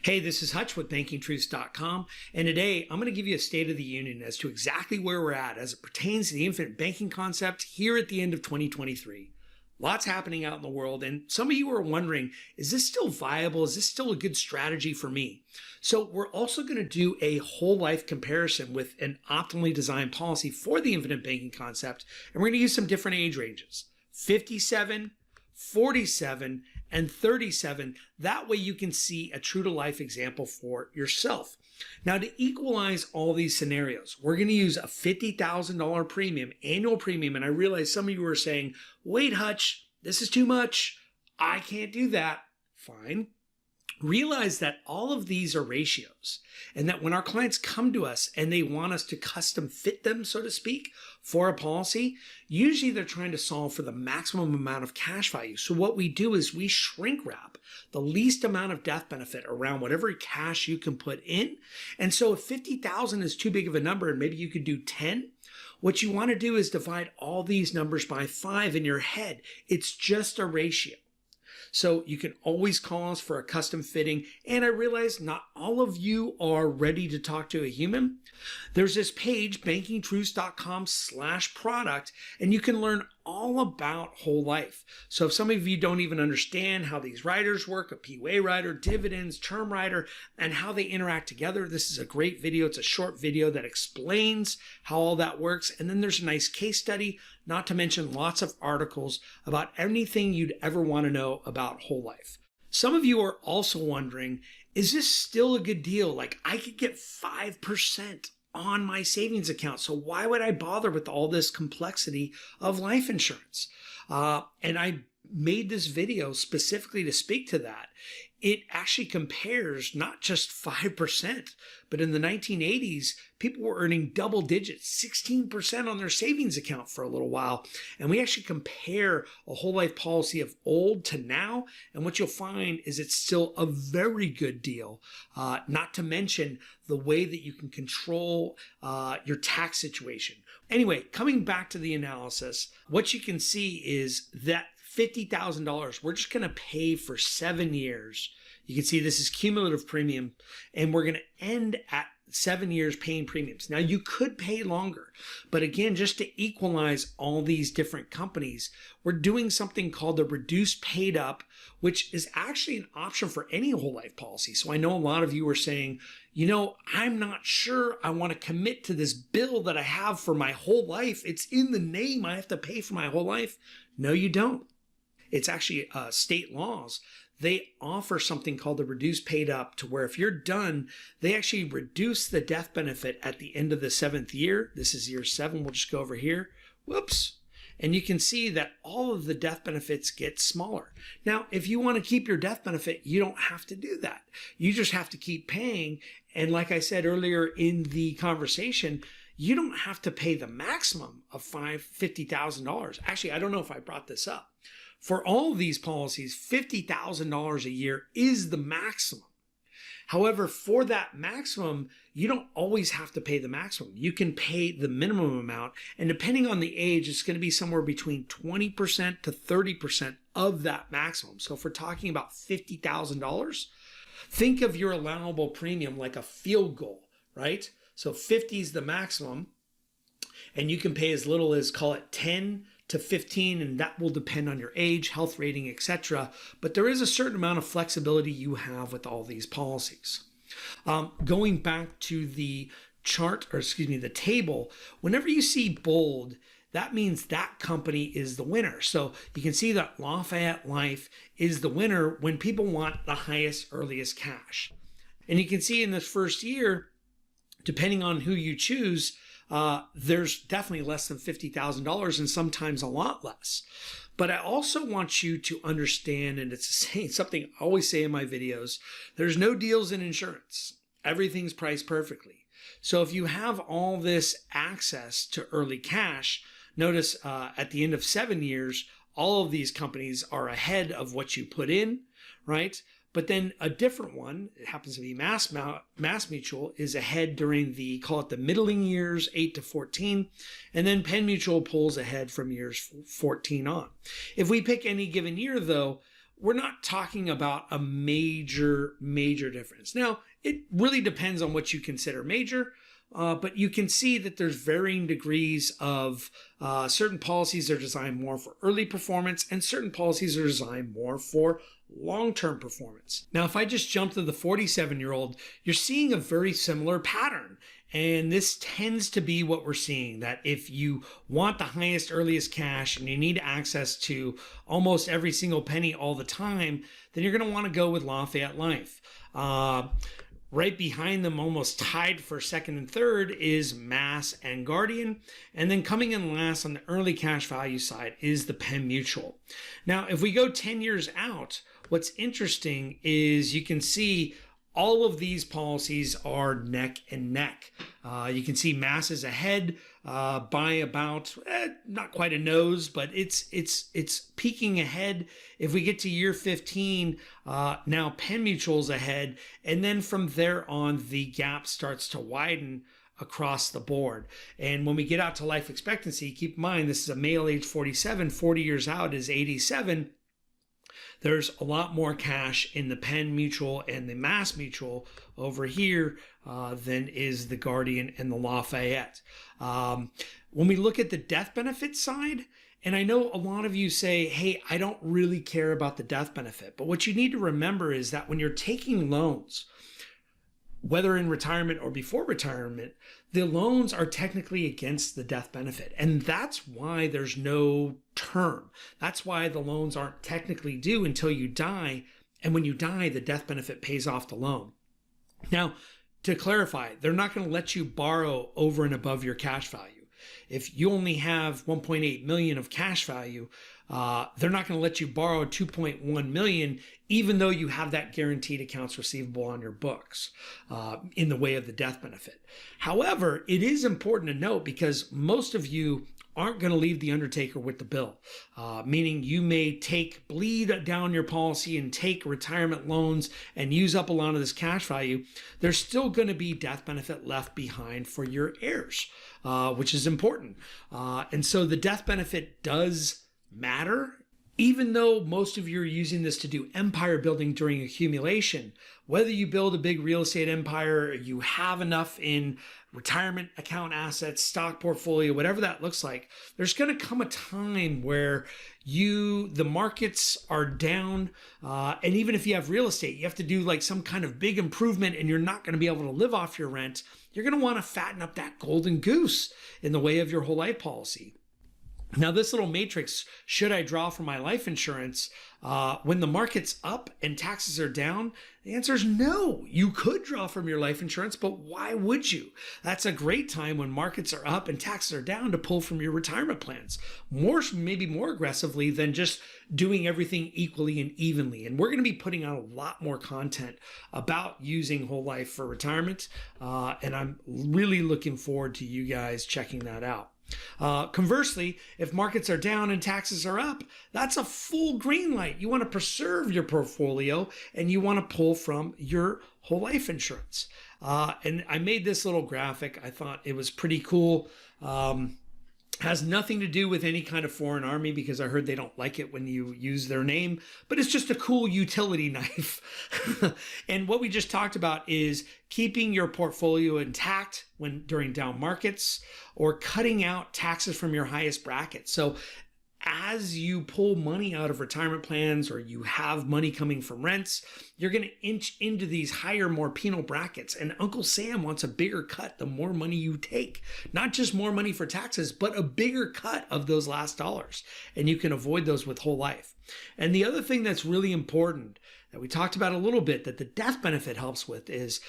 Hey, this is Hutch with BankingTruths.com, and today I'm going to give you a State of the Union as to exactly where we're at as it pertains to the infinite banking concept here at the end of 2023. Lots happening out in the world, and some of you are wondering, is this still viable? Is this still a good strategy for me? So we're also going to do a whole life comparison with an optimally designed policy for the infinite banking concept, and we're going to use some different age ranges, 57, 47, and 37. That way you can see a true to life example for yourself. Now, to equalize all these scenarios, we're going to use a $50,000 premium, annual premium. And I realize some of you are saying, wait, Hutch, this is too much. I can't do that. Fine. Realize that all of these are ratios, and that when our clients come to us and they want us to custom fit them, so to speak, for a policy, usually they're trying to solve for the maximum amount of cash value. So what we do is we shrink wrap the least amount of death benefit around whatever cash you can put in. And so if 50,000 is too big of a number and maybe you could do 10, what you want to do is divide all these numbers by 5 in your head. It's just a ratio. So you can always call us for a custom fitting. And I realize not all of you are ready to talk to a human. There's this page, bankingtruths.com/product, and you can learn all about whole life. So if some of you don't even understand how these riders work, a PUA rider, dividends, term rider, and how they interact together, this is a great video. It's a short video that explains how all that works. And then there's a nice case study, not to mention lots of articles about anything you'd ever want to know about whole life. Some of you are also wondering, is this still a good deal? Like, I could get 5% on my savings account, so why would I bother with all this complexity of life insurance? And I made this video specifically to speak to that. It actually compares not just 5%, but in the 1980s, people were earning double digits, 16% on their savings account for a little while. And we actually compare a whole life policy of old to now. And what you'll find is it's still a very good deal, not to mention the way that you can control your tax situation. Anyway, coming back to the analysis, what you can see is that $50,000, we're just going to pay for 7 years. You can see this is cumulative premium, and we're going to end at 7 years paying premiums. Now, you could pay longer, but again, just to equalize all these different companies, we're doing something called the reduced paid up, which is actually an option for any whole life policy. So I know a lot of you are saying, you know, I'm not sure I want to commit to this bill that I have for my whole life. It's in the name. I have to pay for my whole life. No, you don't. It's actually state laws. They offer something called the reduced paid up, to where if you're done, they actually reduce the death benefit at the end of the 7th year. This is year 7. We'll just go over here. Whoops. And you can see that all of the death benefits get smaller. Now, if you want to keep your death benefit, you don't have to do that. You just have to keep paying. And like I said earlier in the conversation, you don't have to pay the maximum of $50,000. Actually, I don't know if I brought this up. For all of these policies, $50,000 a year is the maximum. However, for that maximum, you don't always have to pay the maximum. You can pay the minimum amount, and depending on the age, it's going to be somewhere between 20% to 30% of that maximum. So if we're talking about $50,000, think of your allowable premium like a field goal, right? So 50 is the maximum, and you can pay as little as, call it 10 to 15, and that will depend on your age, health rating, etc. But there is a certain amount of flexibility you have with all these policies. Going back to the chart, or excuse me, the table, whenever you see bold, that means that company is the winner. So you can see that Lafayette Life is the winner when people want the highest, earliest cash. And you can see in this first year, depending on who you choose, there's definitely less than $50,000 and sometimes a lot less. But I also want you to understand, and it's something I always say in my videos, there's no deals in insurance. Everything's priced perfectly. So if you have all this access to early cash, notice at the end of 7 years, all of these companies are ahead of what you put in, right? But then a different one, it happens to be Mass Mutual, is ahead during the, call it the middling years, 8 to 14. And then Penn Mutual pulls ahead from years 14 on. If we pick any given year, though, we're not talking about a major difference. Now, it really depends on what you consider major, but you can see that there's varying degrees of certain policies are designed more for early performance and certain policies are designed more for long-term performance. Now, if I just jump to the 47-year-old, you're seeing a very similar pattern. And this tends to be what we're seeing, that if you want the highest, earliest cash and you need access to almost every single penny all the time, then you're going to want to go with Lafayette Life. Right behind them, almost tied for second and third, is Mass and Guardian. And then coming in last on the early cash value side is the Penn Mutual. Now, if we go 10 years out, what's interesting is you can see all of these policies are neck and neck. You can see Mass is ahead by about not quite a nose, but it's peaking ahead. If we get to year 15, now Penn Mutual's ahead, and then from there on, the gap starts to widen across the board. And when we get out to life expectancy, keep in mind this is a male age 47, 40 years out is 87. There's a lot more cash in the Penn Mutual and the Mass Mutual over here than is the Guardian and the Lafayette. When we look at the death benefit side, and I know a lot of you say, hey, I don't really care about the death benefit. But what you need to remember is that when you're taking loans, whether in retirement or before retirement, the loans are technically against the death benefit. And that's why there's no term. That's why the loans aren't technically due until you die. And when you die, the death benefit pays off the loan. Now, to clarify, they're not going to let you borrow over and above your cash value. If you only have 1.8 million of cash value, they're not going to let you borrow 2.1 million, even though you have that guaranteed accounts receivable on your books in the way of the death benefit. However, it is important to note because most of you aren't going to leave the undertaker with the bill, meaning you may bleed down your policy and take retirement loans and use up a lot of this cash value. There's still going to be death benefit left behind for your heirs, which is important. And so the death benefit does matter. Even though most of you are using this to do empire building during accumulation, whether you build a big real estate empire, or you have enough in retirement account assets, stock portfolio, whatever that looks like, there's going to come a time where the markets are down. And even if you have real estate, you have to do like some kind of big improvement and you're not going to be able to live off your rent. You're going to want to fatten up that golden goose in the way of your whole life policy. Now, this little matrix, should I draw from my life insurance when the market's up and taxes are down? The answer is no. You could draw from your life insurance, but why would you? That's a great time when markets are up and taxes are down to pull from your retirement plans, maybe more aggressively than just doing everything equally and evenly. And we're going to be putting out a lot more content about using whole life for retirement, and I'm really looking forward to you guys checking that out. Conversely, if markets are down and taxes are up, that's a full green light. You want to preserve your portfolio and you want to pull from your whole life insurance. And I made this little graphic. I thought it was pretty cool. Has nothing to do with any kind of foreign army because I heard they don't like it when you use their name, but it's just a cool utility knife. And what we just talked about is keeping your portfolio intact during down markets or cutting out taxes from your highest bracket. So as you pull money out of retirement plans or you have money coming from rents, you're going to inch into these higher, more penal brackets. And Uncle Sam wants a bigger cut the more money you take. Not just more money for taxes, but a bigger cut of those last dollars. And you can avoid those with whole life. And the other thing that's really important that we talked about a little bit that the death benefit helps with is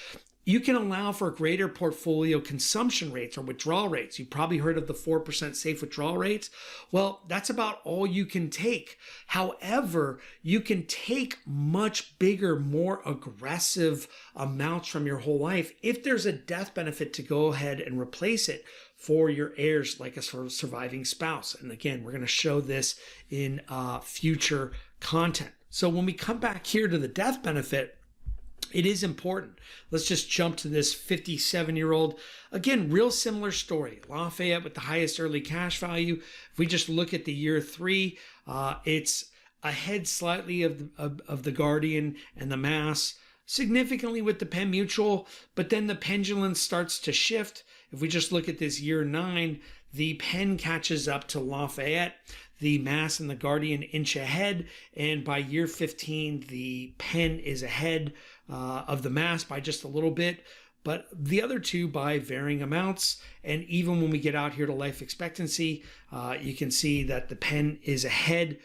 you can allow for greater portfolio consumption rates or withdrawal rates. You've probably heard of the 4% safe withdrawal rates. Well, that's about all you can take. However, you can take much bigger, more aggressive amounts from your whole life if there's a death benefit to go ahead and replace it for your heirs, like a sort of surviving spouse. And again, we're going to show this in future content. So when we come back here to the death benefit, it is important. Let's just jump to this 57-year-old. Again, real similar story. Lafayette with the highest early cash value. If we just look at the year 3, it's ahead slightly of the Guardian and the Mass, significantly with the Penn Mutual, but then the pendulum starts to shift. If we just look at this year 9, the Penn catches up to Lafayette, the Mass and the Guardian inch ahead, and by year 15, the Penn is ahead of the Mass by just a little bit, but the other two by varying amounts. And even when we get out here to life expectancy, you can see that the Penn is ahead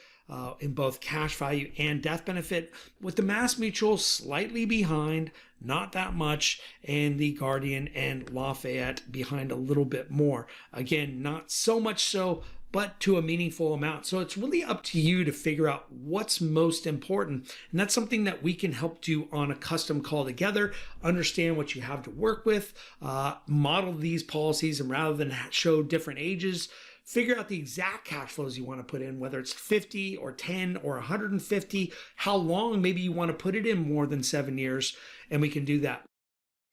in both cash value and death benefit, with the Mass Mutual slightly behind, not that much, and the Guardian and Lafayette behind a little bit more. Again, not so much so, but to a meaningful amount. So it's really up to you to figure out what's most important. And that's something that we can help do on a custom call together, understand what you have to work with, model these policies, and rather than show different ages, figure out the exact cash flows you want to put in, whether it's 50 or 10 or 150, how long maybe you want to put it in more than 7 years, and we can do that.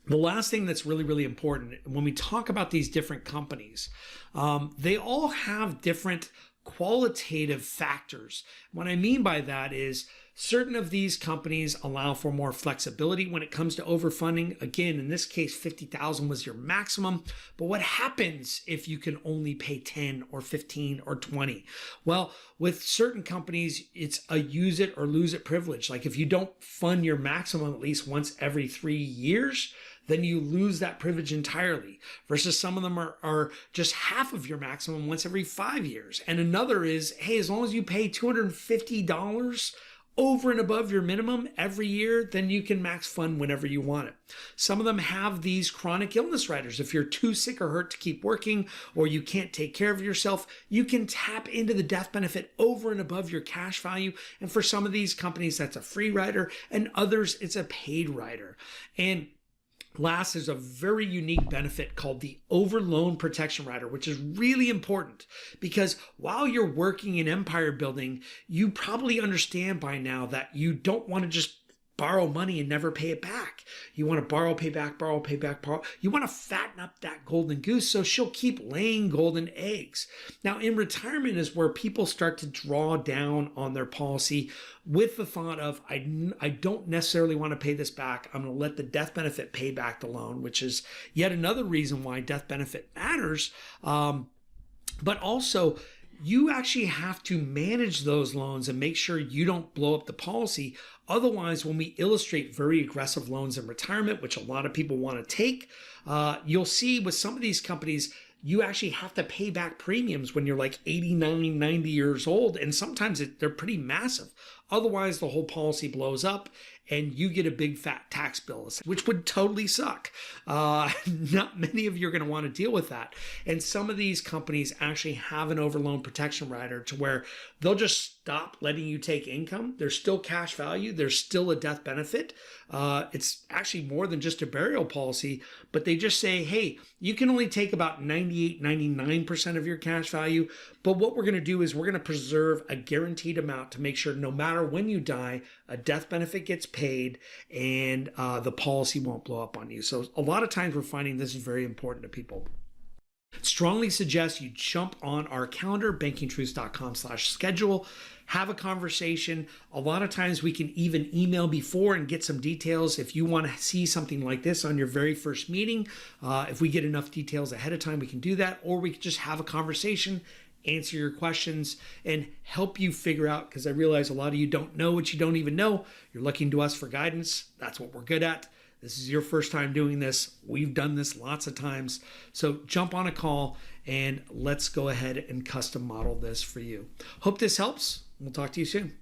The last thing that's really, really important when we talk about these different companies, they all have different qualitative factors. What I mean by that is certain of these companies allow for more flexibility when it comes to overfunding. Again, in this case, 50,000 was your maximum. But what happens if you can only pay 10 or 15 or 20? Well, with certain companies, it's a use it or lose it privilege. Like if you don't fund your maximum at least once every 3 years, then you lose that privilege entirely, versus some of them are just half of your maximum once every 5 years. And another is, hey, as long as you pay $250 over and above your minimum every year, then you can max fund whenever you want it. Some of them have these chronic illness riders. If you're too sick or hurt to keep working, or you can't take care of yourself, you can tap into the death benefit over and above your cash value. And for some of these companies, that's a free rider, and others, it's a paid rider. And last is a very unique benefit called the Overloan Protection Rider, which is really important because while you're working in empire building, you probably understand by now that you don't want to just borrow money and never pay it back. You want to borrow, pay back, borrow, pay back, borrow. You want to fatten up that golden goose so she'll keep laying golden eggs. Now, in retirement is where people start to draw down on their policy with the thought of, I don't necessarily want to pay this back. I'm going to let the death benefit pay back the loan, which is yet another reason why death benefit matters. But also, you actually have to manage those loans and make sure you don't blow up the policy. Otherwise, when we illustrate very aggressive loans in retirement, which a lot of people want to take, you'll see with some of these companies, you actually have to pay back premiums when you're like 89, 90 years old. And sometimes they're pretty massive. Otherwise, the whole policy blows up and you get a big fat tax bill, which would totally suck. Not many of you are going to want to deal with that. And some of these companies actually have an overloan protection rider to where they'll just stop letting you take income. There's still cash value. There's still a death benefit. It's actually more than just a burial policy, but they just say, hey, you can only take about 98, 99% of your cash value. But what we're going to do is we're going to preserve a guaranteed amount to make sure no matter when you die, a death benefit gets paid and the policy won't blow up on you. So a lot of times we're finding this is very important to people. Strongly suggest you jump on our calendar, bankingtruths.com/schedule, have a conversation. A lot of times we can even email before and get some details if you want to see something like this on your very first meeting. If we get enough details ahead of time, we can do that, or we can just have a conversation, answer your questions, and help you figure out, because I realize a lot of you don't know what you don't even know. You're looking to us for guidance. That's what we're good at. This is your first time doing this. We've done this lots of times. So jump on a call and let's go ahead and custom model this for you. Hope this helps. We'll talk to you soon.